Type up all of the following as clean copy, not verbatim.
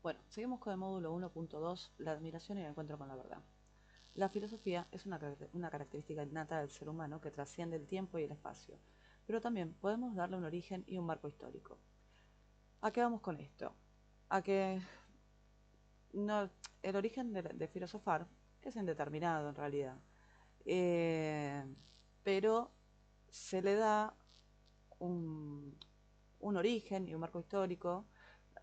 Bueno, seguimos con el módulo 1.2, la admiración y el encuentro con la verdad. La filosofía es una característica innata del ser humano que trasciende el tiempo y el espacio, pero también podemos darle un origen y un marco histórico. ¿A qué vamos con esto? A que no, el origen de filosofar es indeterminado en realidad, eh, pero se le da un, un origen y un marco histórico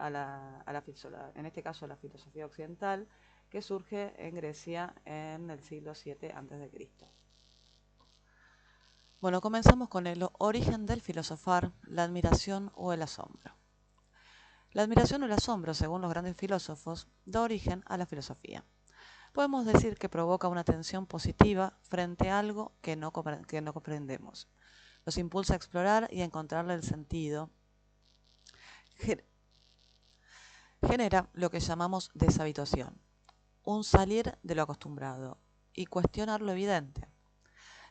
en este caso a la filosofía occidental, que surge en Grecia en el siglo VII a.C. Bueno, comenzamos con el origen del filosofar, la admiración o el asombro. La admiración o el asombro, según los grandes filósofos, da origen a la filosofía. Podemos decir que provoca una atención positiva frente a algo que no comprendemos. Nos impulsa a explorar y a encontrarle el sentido. Genera lo que llamamos deshabituación, un salir de lo acostumbrado y cuestionar lo evidente.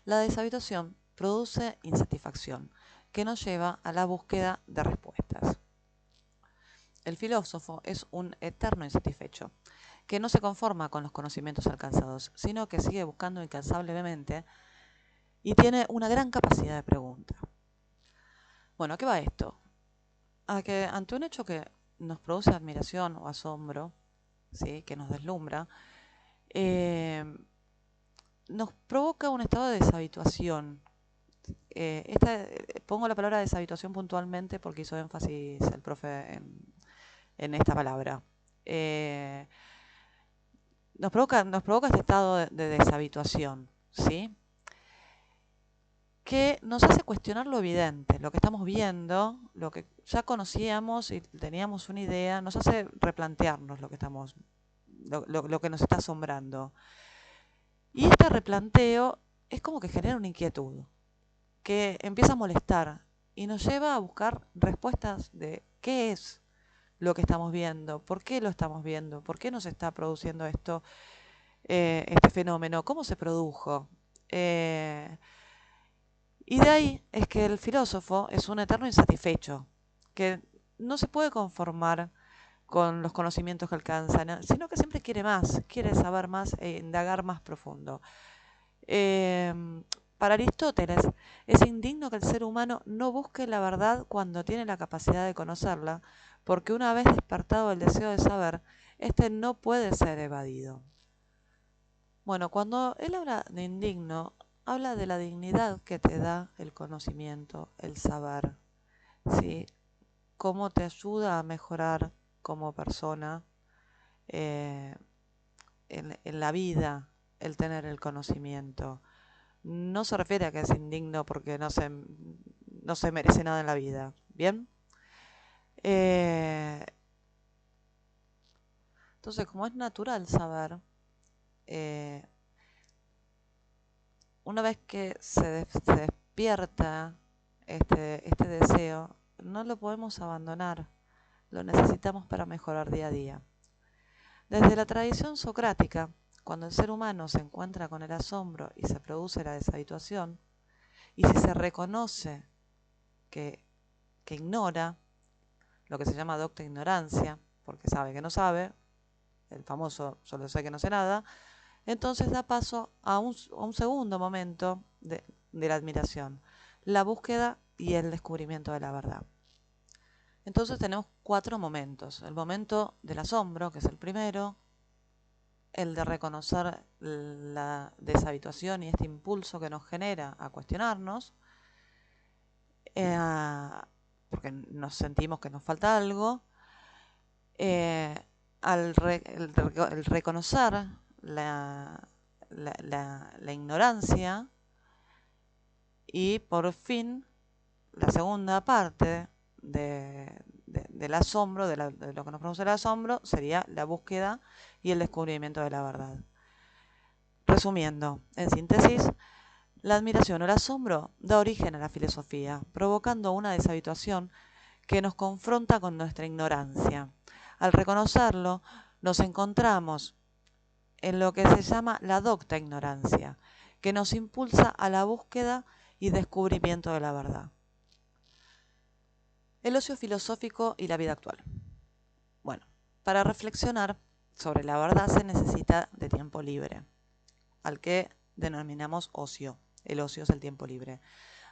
La deshabituación produce insatisfacción, que nos lleva a la búsqueda de respuestas. El filósofo es un eterno insatisfecho, que no se conforma con los conocimientos alcanzados, sino que sigue buscando incansablemente y tiene una gran capacidad de pregunta. Bueno, ¿a qué va esto? A que ante un hecho que nos produce admiración o asombro, ¿sí?, que nos deslumbra, eh, nos provoca un estado de deshabituación. Pongo la palabra deshabituación puntualmente porque hizo énfasis el profe en esta palabra. Nos provoca este estado de deshabituación, ¿sí?, que nos hace cuestionar lo evidente, lo que estamos viendo, lo que ya conocíamos y teníamos una idea, nos hace replantearnos lo que nos está asombrando. Y este replanteo es como que genera una inquietud, que empieza a molestar y nos lleva a buscar respuestas de qué es lo que estamos viendo, por qué lo estamos viendo, por qué nos está produciendo esto, este fenómeno, cómo se produjo. Y de ahí es que el filósofo es un eterno insatisfecho, que no se puede conformar con los conocimientos que alcanza, sino que siempre quiere más, quiere saber más e indagar más profundo. Eh, para Aristóteles, es indigno que el ser humano no busque la verdad cuando tiene la capacidad de conocerla, porque una vez despertado el deseo de saber, este no puede ser evadido. Bueno, cuando él habla de indigno, habla de la dignidad que te da el conocimiento, el saber, ¿sí? Cómo te ayuda a mejorar como persona eh, en la vida el tener el conocimiento. No se refiere a que es indigno porque no se merece nada en la vida. ¿Bien? Eh, entonces, como es natural saber, eh, una vez que se despierta este deseo, no lo podemos abandonar, lo necesitamos para mejorar día a día. Desde la tradición socrática, cuando el ser humano se encuentra con el asombro y se produce la deshabituación, y si se reconoce que ignora, lo que se llama docta ignorancia, porque sabe que no sabe, el famoso solo sé que no sé nada, entonces da paso a un segundo momento de la admiración, la búsqueda y el descubrimiento de la verdad. Entonces tenemos 4 momentos. El momento del asombro, que es el primero, el de reconocer la deshabituación y este impulso que nos genera a cuestionarnos, porque nos sentimos que nos falta algo, el reconocer la ignorancia y por fin la segunda parte del asombro, de lo que nos produce el asombro, sería la búsqueda y el descubrimiento de la verdad. Resumiendo, en síntesis, la admiración o el asombro da origen a la filosofía, provocando una deshabituación que nos confronta con nuestra ignorancia. Al reconocerlo, nos encontramos en lo que se llama la docta ignorancia, que nos impulsa a la búsqueda y descubrimiento de la verdad. El ocio filosófico y la vida actual. Bueno, Para reflexionar sobre la verdad se necesita de tiempo libre, al que denominamos ocio. El ocio es el tiempo libre.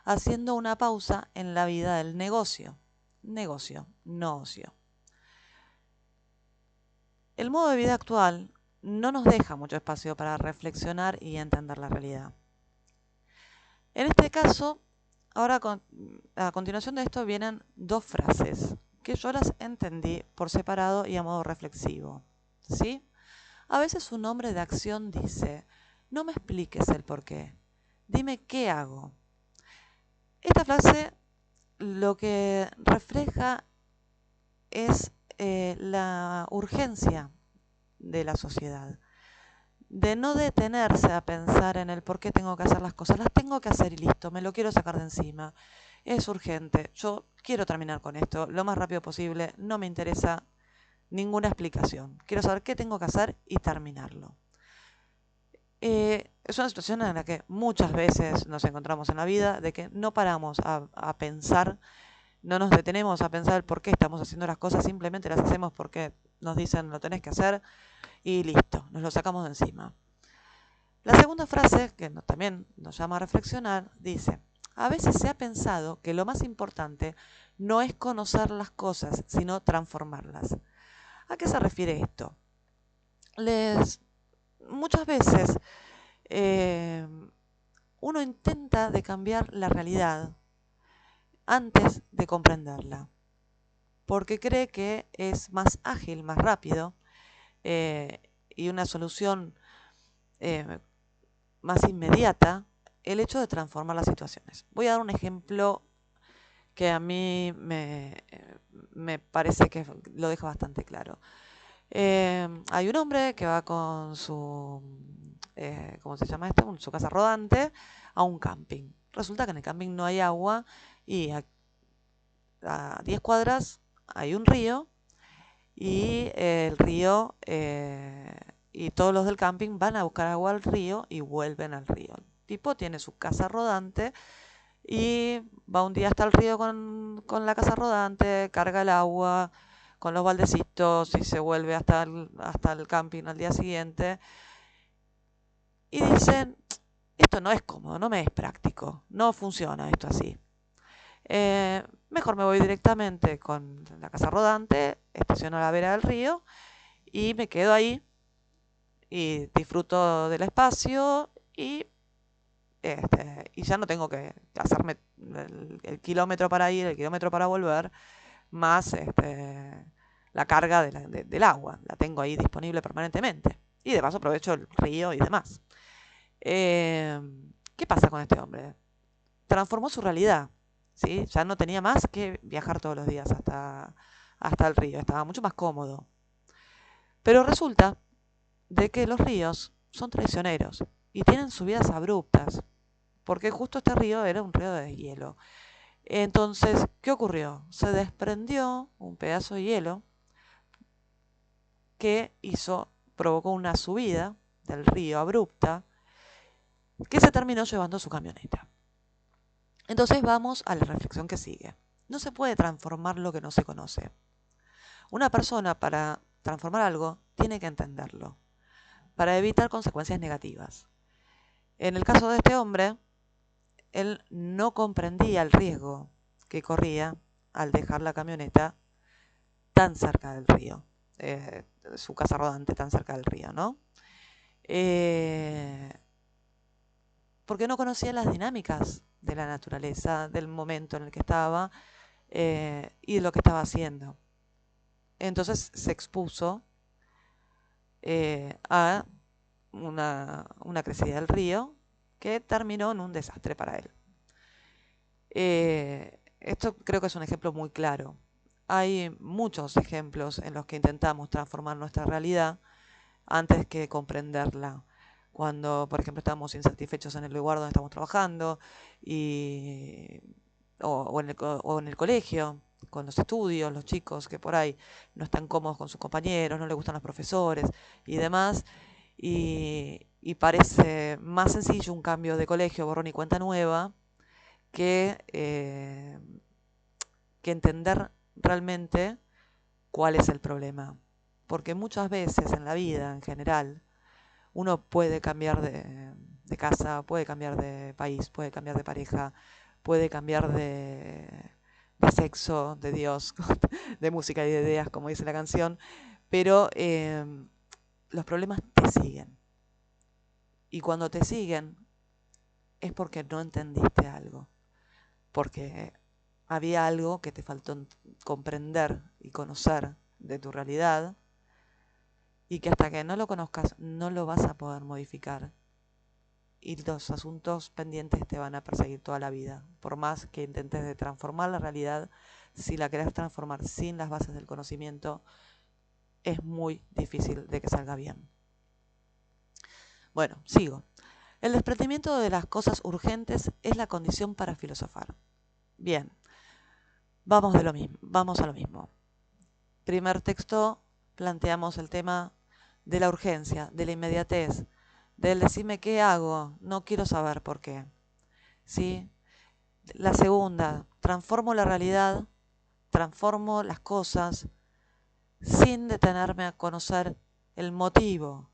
Haciendo una pausa en la vida del negocio. Negocio, no ocio. El modo de vida actual no nos deja mucho espacio para reflexionar y entender la realidad. En este caso, ahora a continuación de esto vienen dos frases que yo las entendí por separado y a modo reflexivo. ¿Sí? A veces un hombre de acción dice, no me expliques el por qué, dime qué hago. Esta frase lo que refleja es la urgencia de la sociedad, de no detenerse a pensar en el por qué tengo que hacer las cosas. Las tengo que hacer y listo, me lo quiero sacar de encima. Es urgente, yo quiero terminar con esto lo más rápido posible, no me interesa ninguna explicación. Quiero saber qué tengo que hacer y terminarlo. Es una situación en la que muchas veces nos encontramos en la vida, de que no paramos a pensar, no nos detenemos a pensar por qué estamos haciendo las cosas, simplemente las hacemos porque nos dicen lo tenés que hacer y listo, nos lo sacamos de encima. La segunda frase, que también nos llama a reflexionar, dice, a veces se ha pensado que lo más importante no es conocer las cosas, sino transformarlas. ¿A qué se refiere esto? Muchas veces uno intenta de cambiar la realidad antes de comprenderla, porque cree que es más ágil, más rápido y una solución más inmediata el hecho de transformar las situaciones. Voy a dar un ejemplo que a mí me parece que lo deja bastante claro. Hay un hombre que va con su, ¿cómo se llama esto? Su casa rodante a un camping. Resulta que en el camping no hay agua y a 10 cuadras hay un río y el río y todos los del camping van a buscar agua al río y vuelven al río. El tipo tiene su casa rodante y va un día hasta el río con la casa rodante, carga el agua con los baldecitos y se vuelve hasta el camping al día siguiente. Y dicen, esto no es cómodo, no me es práctico, no funciona esto así. Mejor me voy directamente con la casa rodante, estaciono a la vera del río y me quedo ahí y disfruto del espacio y ya no tengo que hacerme el kilómetro para ir, el kilómetro para volver, más la carga del agua. La tengo ahí disponible permanentemente. Y de paso aprovecho el río y demás. ¿Qué pasa con este hombre? Transformó su realidad. ¿Sí? Ya no tenía más que viajar todos los días hasta el río. Estaba mucho más cómodo. Pero resulta de que los ríos son traicioneros y tienen subidas abruptas, porque justo este río era un río de hielo. Entonces, ¿qué ocurrió? Se desprendió un pedazo de hielo que provocó una subida del río abrupta que se terminó llevando su camioneta. Entonces vamos a la reflexión que sigue. No se puede transformar lo que no se conoce. Una persona para transformar algo tiene que entenderlo, para evitar consecuencias negativas. En el caso de este hombre, él no comprendía el riesgo que corría al dejar la camioneta tan cerca del río, su casa rodante tan cerca del río, ¿no? Porque no conocía las dinámicas de la naturaleza, del momento en el que estaba y de lo que estaba haciendo. Entonces se expuso a una crecida del río que terminó en un desastre para él. Esto creo que es un ejemplo muy claro. Hay muchos ejemplos en los que intentamos transformar nuestra realidad antes que comprenderla. Cuando, por ejemplo, estamos insatisfechos en el lugar donde estamos trabajando o en el colegio, con los estudios, los chicos que por ahí no están cómodos con sus compañeros, no les gustan los profesores y demás. Y parece más sencillo un cambio de colegio, borrón y cuenta nueva, que entender realmente cuál es el problema. porque muchas veces en la vida en general uno puede cambiar de casa, puede cambiar de país, puede cambiar de pareja, puede cambiar de sexo, de Dios, de música y de ideas, como dice la canción, pero los problemas te siguen. Y cuando te siguen es porque no entendiste algo, porque había algo que te faltó comprender y conocer de tu realidad y que hasta que no lo conozcas no lo vas a poder modificar. Y los asuntos pendientes te van a perseguir toda la vida. Por más que intentes de transformar la realidad, si la querés transformar sin las bases del conocimiento, es muy difícil de que salga bien. Bueno, sigo. El desprendimiento de las cosas urgentes es la condición para filosofar. Bien, vamos a lo mismo. Primer texto, planteamos el tema de la urgencia, de la inmediatez, del decirme qué hago, no quiero saber por qué. ¿Sí? La segunda, transformo la realidad, transformo las cosas sin detenerme a conocer el motivo,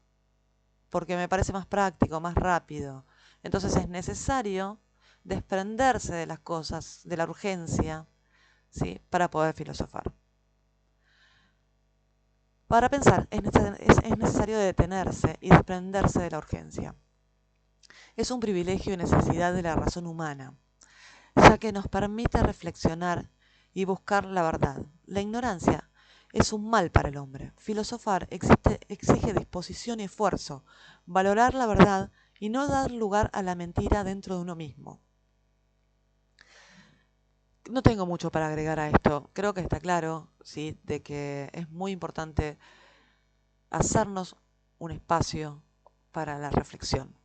porque me parece más práctico, más rápido. Entonces es necesario desprenderse de las cosas, de la urgencia, ¿sí? Para poder filosofar. Para pensar es necesario detenerse y desprenderse de la urgencia. Es un privilegio y necesidad de la razón humana, ya que nos permite reflexionar y buscar la verdad. La ignorancia es un mal para el hombre. Filosofar exige disposición y esfuerzo, valorar la verdad y no dar lugar a la mentira dentro de uno mismo. No tengo mucho para agregar a esto. Creo que está claro, ¿sí?, de que es muy importante hacernos un espacio para la reflexión,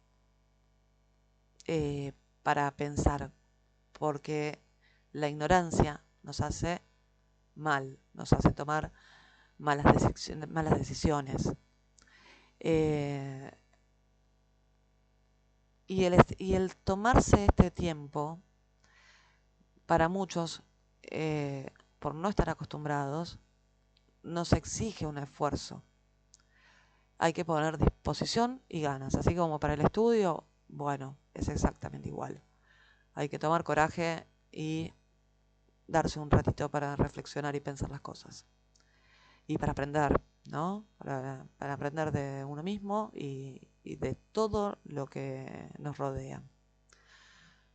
para pensar, porque la ignorancia nos hace mal, nos hace tomar malas decisiones. Y el tomarse este tiempo, para muchos, por no estar acostumbrados, nos exige un esfuerzo. Hay que poner disposición y ganas, así como para el estudio, bueno, es exactamente igual. Hay que tomar coraje y darse un ratito para reflexionar y pensar las cosas. Y para aprender, ¿no? Para aprender de uno mismo y de todo lo que nos rodea.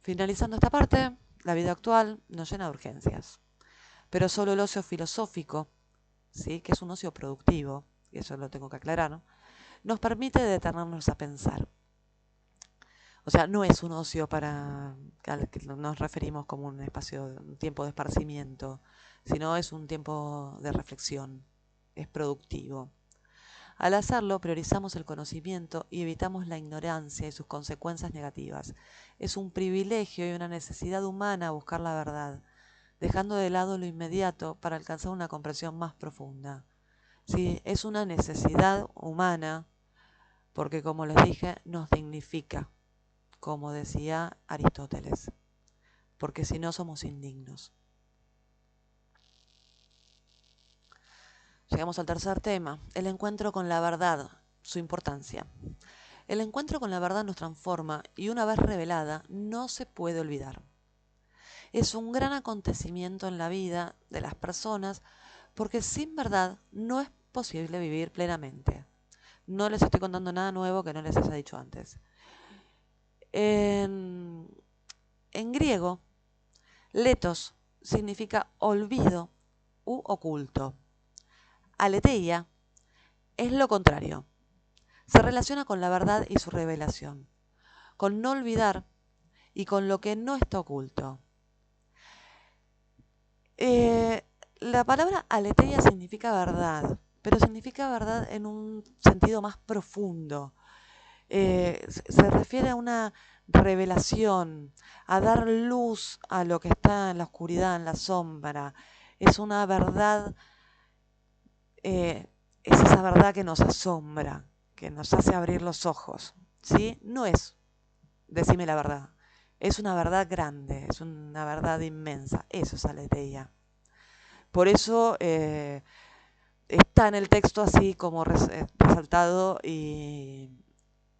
Finalizando esta parte, la vida actual nos llena de urgencias, pero solo el ocio filosófico, ¿sí?, que es un ocio productivo, y eso lo tengo que aclarar, ¿no?, nos permite detenernos a pensar. O sea, no es un ocio al que nos referimos como un espacio, un tiempo de esparcimiento, sino es un tiempo de reflexión, es productivo. Al hacerlo, priorizamos el conocimiento y evitamos la ignorancia y sus consecuencias negativas. Es un privilegio y una necesidad humana buscar la verdad, dejando de lado lo inmediato para alcanzar una comprensión más profunda. Sí, es una necesidad humana porque, como les dije, nos dignifica, como decía Aristóteles, porque si no somos indignos. Llegamos al tercer tema, el encuentro con la verdad, su importancia. El encuentro con la verdad nos transforma y una vez revelada no se puede olvidar. Es un gran acontecimiento en la vida de las personas porque sin verdad no es posible vivir plenamente. No les estoy contando nada nuevo que no les haya dicho antes. En griego, letos significa olvido u oculto. Aletheia es lo contrario. Se relaciona con la verdad y su revelación, con no olvidar y con lo que no está oculto. La palabra aletheia significa verdad, pero significa verdad en un sentido más profundo. Se refiere a una revelación, a dar luz a lo que está en la oscuridad, en la sombra. Es una verdad, es esa verdad que nos asombra, que nos hace abrir los ojos, ¿sí? No es decime la verdad, es una verdad grande, es una verdad inmensa, eso es aletheia. Por eso está en el texto así como resaltado y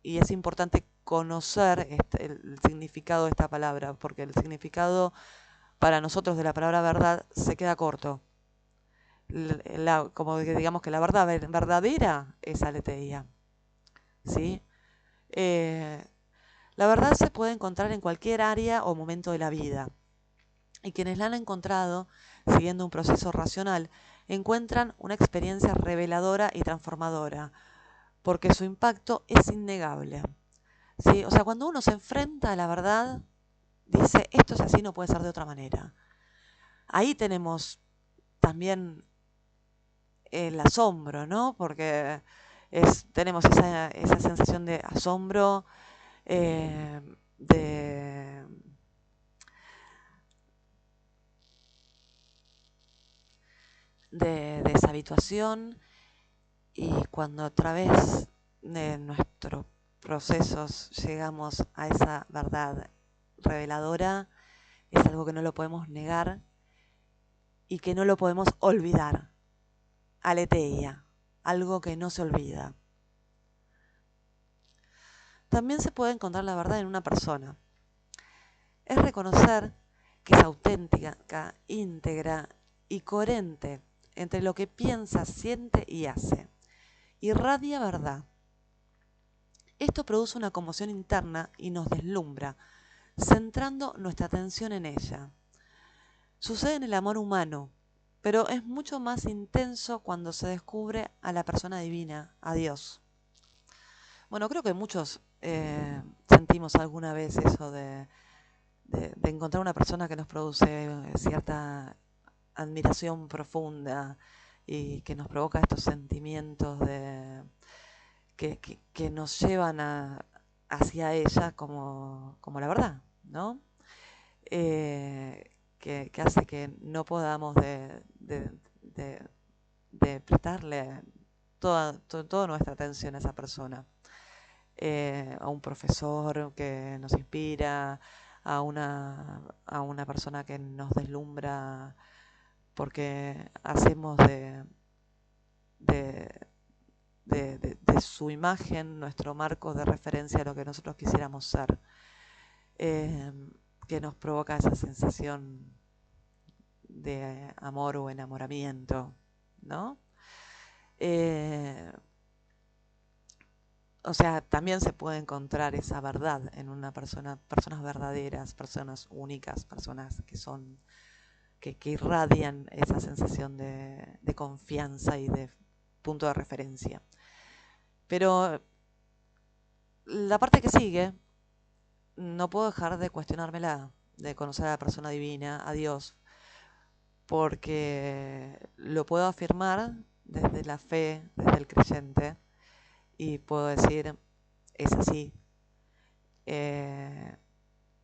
es importante conocer el significado de esta palabra, porque el significado para nosotros de la palabra verdad se queda corto. Como que digamos que la verdad verdadera es aletheia, ¿sí? La verdad se puede encontrar en cualquier área o momento de la vida, y quienes la han encontrado, siguiendo un proceso racional, encuentran una experiencia reveladora y transformadora, porque su impacto es innegable. ¿Sí? O sea, cuando uno se enfrenta a la verdad, dice, esto es así, no puede ser de otra manera. Ahí tenemos también el asombro, ¿no? Porque tenemos esa sensación de asombro, eh, de, de deshabituación, y cuando a través de nuestros procesos llegamos a esa verdad reveladora, es algo que no lo podemos negar y que no lo podemos olvidar. Aletheia, algo que no se olvida. También se puede encontrar la verdad en una persona. Es reconocer que es auténtica, íntegra y coherente entre lo que piensa, siente y hace. Irradia verdad. Esto produce una conmoción interna y nos deslumbra, centrando nuestra atención en ella. Sucede en el amor humano, pero es mucho más intenso cuando se descubre a la persona divina, a Dios. Bueno, creo que muchos sentimos alguna vez eso de encontrar una persona que nos produce cierta admiración profunda y que nos provoca estos sentimientos que nos llevan hacia ella como la verdad, ¿no? Que hace que no podamos de prestarle toda nuestra atención a esa persona. A un profesor que nos inspira, a una persona que nos deslumbra porque hacemos de, de su imagen nuestro marco de referencia a lo que nosotros quisiéramos ser, eh, que nos provoca esa sensación de amor o enamoramiento, ¿no? O sea, también se puede encontrar esa verdad en una persona, personas verdaderas, personas únicas, personas que irradian esa sensación de confianza y de punto de referencia. Pero la parte que sigue, no puedo dejar de cuestionármela, de conocer a la persona divina, a Dios, porque lo puedo afirmar desde la fe, desde el creyente, y puedo decir, es así,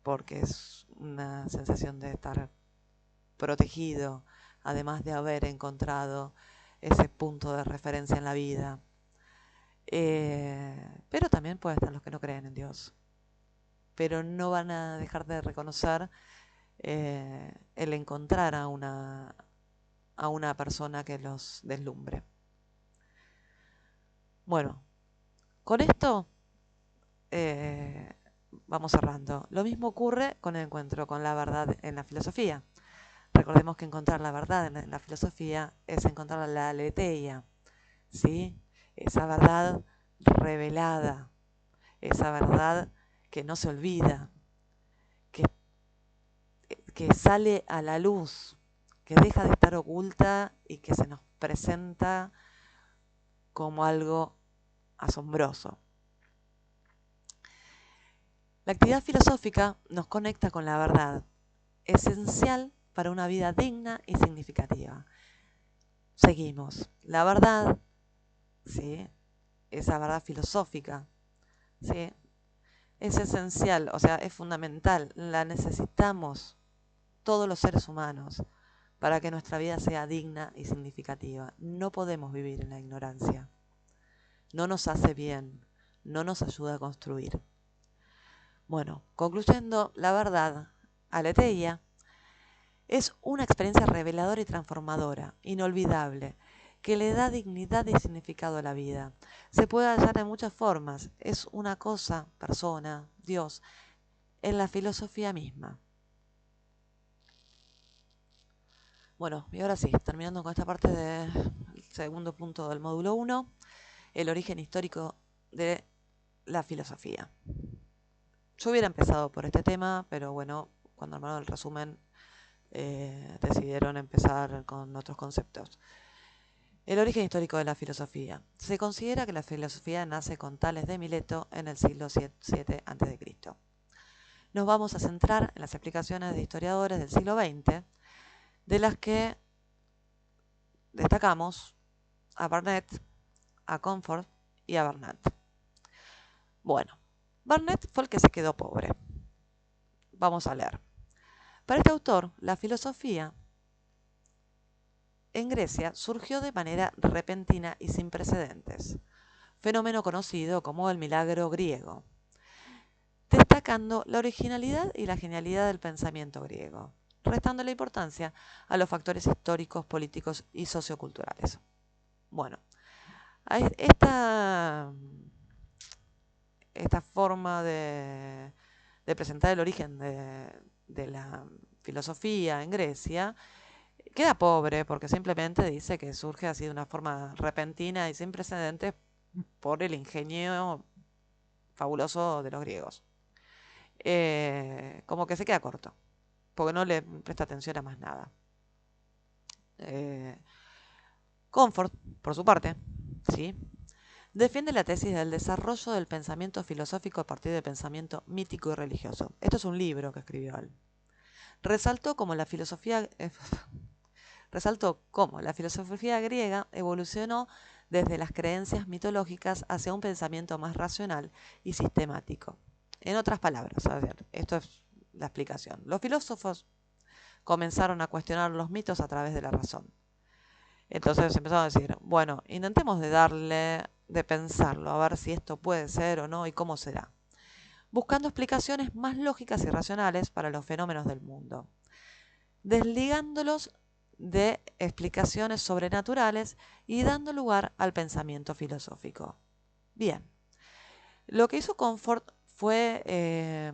porque es una sensación de estar protegido, además de haber encontrado ese punto de referencia en la vida. Pero también pueden estar los que no creen en Dios, pero no van a dejar de reconocer el encontrar a una persona que los deslumbre. Bueno, con esto vamos cerrando. Lo mismo ocurre con el encuentro con la verdad en la filosofía. Recordemos que encontrar la verdad en la filosofía es encontrar la aletheia, ¿sí? Esa verdad revelada, esa verdad que no se olvida, que, que sale a la luz, que deja de estar oculta y que se nos presenta como algo asombroso. La actividad filosófica nos conecta con la verdad, esencial para una vida digna y significativa. Seguimos. La verdad, ¿sí? Esa verdad filosófica, ¿sí? Es esencial, o sea, es fundamental. La necesitamos todos los seres humanos para que nuestra vida sea digna y significativa. No podemos vivir en la ignorancia. No nos hace bien, no nos ayuda a construir. Bueno, concluyendo, la verdad, aletheia, es una experiencia reveladora y transformadora, inolvidable, que le da dignidad y significado a la vida. Se puede hallar en muchas formas. Es una cosa, persona, Dios, en la filosofía misma. Bueno, y ahora sí, terminando con esta parte del segundo punto del módulo 1, el origen histórico de la filosofía. Yo hubiera empezado por este tema, pero bueno, cuando armaron el resumen decidieron empezar con otros conceptos. El origen histórico de la filosofía. Se considera que la filosofía nace con Tales de Mileto en el siglo VII a.C. Nos vamos a centrar en las explicaciones de historiadores del siglo XX, de las que destacamos a Barnett, a Comfort y a Bernat. Bueno, Barnett fue el que se quedó pobre. Vamos a leer. Para este autor, la filosofía en Grecia surgió de manera repentina y sin precedentes, fenómeno conocido como el milagro griego, destacando la originalidad y la genialidad del pensamiento griego, restando la importancia a los factores históricos, políticos y socioculturales. Bueno, esta forma de presentar el origen de la filosofía en Grecia queda pobre porque simplemente dice que surge así de una forma repentina y sin precedentes por el ingenio fabuloso de los griegos. Como que se queda corto, porque no le presta atención a más nada. Comfort, por su parte, ¿sí?, defiende la tesis del desarrollo del pensamiento filosófico a partir del pensamiento mítico y religioso. Esto es un libro que escribió él. Resaltó cómo la filosofía griega evolucionó desde las creencias mitológicas hacia un pensamiento más racional y sistemático. En otras palabras, a ver, esto es la explicación. Los filósofos comenzaron a cuestionar los mitos a través de la razón. Entonces empezaron a decir, bueno, intentemos de pensarlo, a ver si esto puede ser o no y cómo será, buscando explicaciones más lógicas y racionales para los fenómenos del mundo, desligándolos de explicaciones sobrenaturales y dando lugar al pensamiento filosófico. Bien, lo que hizo Comfort fue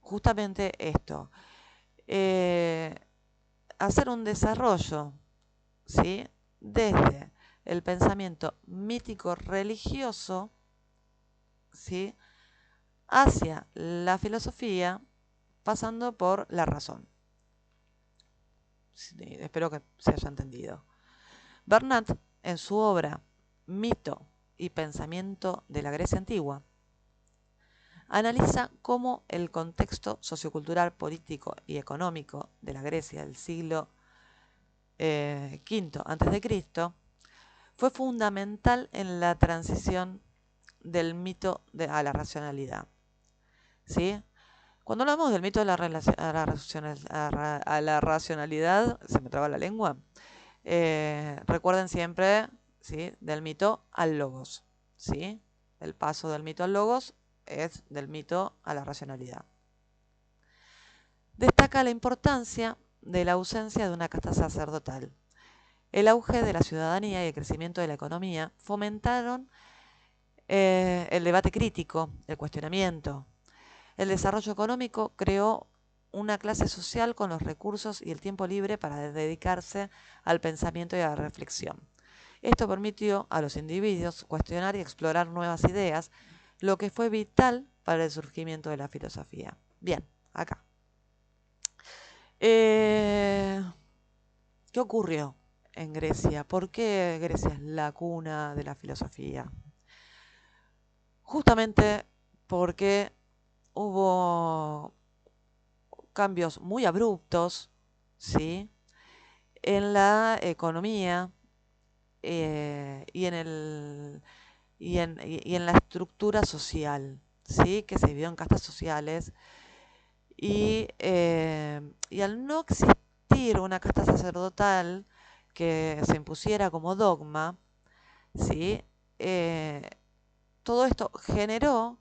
justamente esto, hacer un desarrollo, ¿sí?, desde el pensamiento mítico religioso, ¿sí?, hacia la filosofía, pasando por la razón. Sí, espero que se haya entendido. Bernat, en su obra Mito y Pensamiento de la Grecia Antigua, analiza cómo el contexto sociocultural, político y económico de la Grecia del siglo V a.C. fue fundamental en la transición del mito a la racionalidad. ¿Sí? Cuando hablamos del mito a la racionalidad, se me traba la lengua, recuerden siempre, ¿sí?, del mito al logos. ¿Sí? El paso del mito al logos es del mito a la racionalidad. Destaca la importancia de la ausencia de una casta sacerdotal. El auge de la ciudadanía y el crecimiento de la economía fomentaron el debate crítico, el cuestionamiento. El desarrollo económico creó una clase social con los recursos y el tiempo libre para dedicarse al pensamiento y a la reflexión. Esto permitió a los individuos cuestionar y explorar nuevas ideas, lo que fue vital para el surgimiento de la filosofía. Bien, acá. ¿Qué ocurrió en Grecia? ¿Por qué Grecia es la cuna de la filosofía? Justamente porque hubo cambios muy abruptos, ¿sí?, en la economía y en la estructura social, ¿sí?, que se dividió en castas sociales y al no existir una casta sacerdotal que se impusiera como dogma, ¿sí?, todo esto generó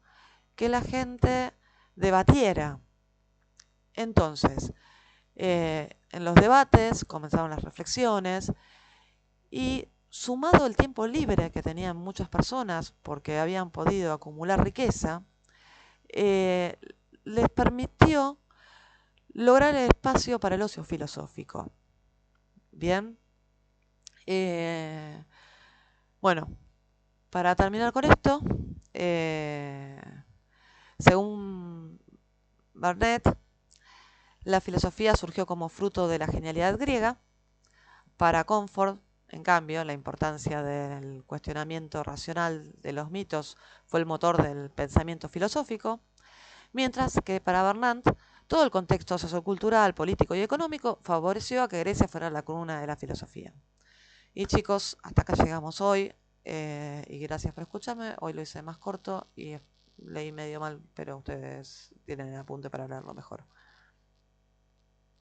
que la gente debatiera. Entonces, en los debates comenzaron las reflexiones Y sumado el tiempo libre que tenían muchas personas porque habían podido acumular riqueza, eh, les permitió lograr el espacio para el ocio filosófico. Bien, eh, bueno, para terminar con esto, eh, según Barnett, la filosofía surgió como fruto de la genialidad griega. Para Comfort, en cambio, la importancia del cuestionamiento racional de los mitos fue el motor del pensamiento filosófico, mientras que para Bernard todo el contexto sociocultural, político y económico favoreció a que Grecia fuera la cuna de la filosofía. Y chicos, hasta acá llegamos hoy, y gracias por escucharme. Hoy lo hice más corto y leí medio mal, pero ustedes tienen el apunte para leerlo mejor.